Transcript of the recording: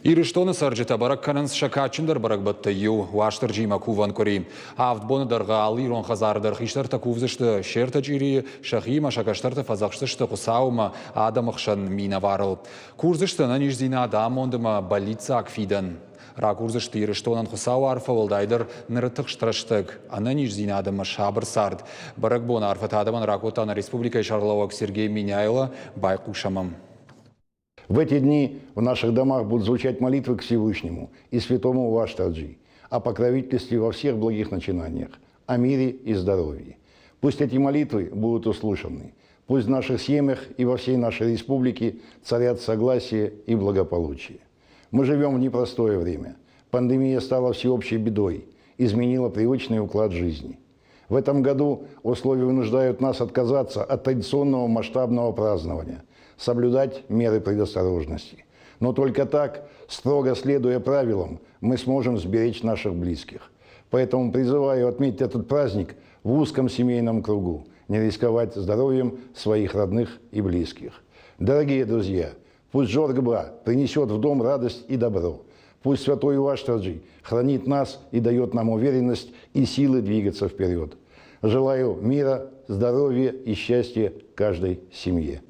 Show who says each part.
Speaker 1: Ирыштоны саржыта барак кананс шакачындар барак батты ю, уаштыр жима куван кори. Авдбоны дарға алирон хазардар хиштарта кувзышты шерта жири, шахима шакаштарта фазақштышты қусаума адамықшан мина варыл. Курзышты на нижзина адамондыма больница акфидан. Ракурзышты ирыштонан қусау арфа олдайдар нырытық штраштык, ана нижзина адама шабыр сард. Барак бона арфата адаман ракотана республика Шарлауак Сергей Миняйла байқушамам.
Speaker 2: В эти дни в наших домах будут звучать молитвы к Всевышнему и святому Ваштаджи о покровительстве во всех благих начинаниях, о мире и здоровье. Пусть эти молитвы будут услышаны. Пусть в наших семьях и во всей нашей республике царят согласие и благополучие. Мы живем в непростое время. Пандемия стала всеобщей бедой, изменила привычный уклад жизни. В этом году условия вынуждают нас отказаться от традиционного масштабного празднования, соблюдать меры предосторожности. Но только так, строго следуя правилам, мы сможем сберечь наших близких. Поэтому призываю отметить этот праздник в узком семейном кругу, не рисковать здоровьем своих родных и близких. Дорогие друзья, пусть Джоргба принесет в дом радость и добро. Пусть Святой Ваштаджи хранит нас и дает нам уверенность и силы двигаться вперед. Желаю мира, здоровья и счастья каждой семье.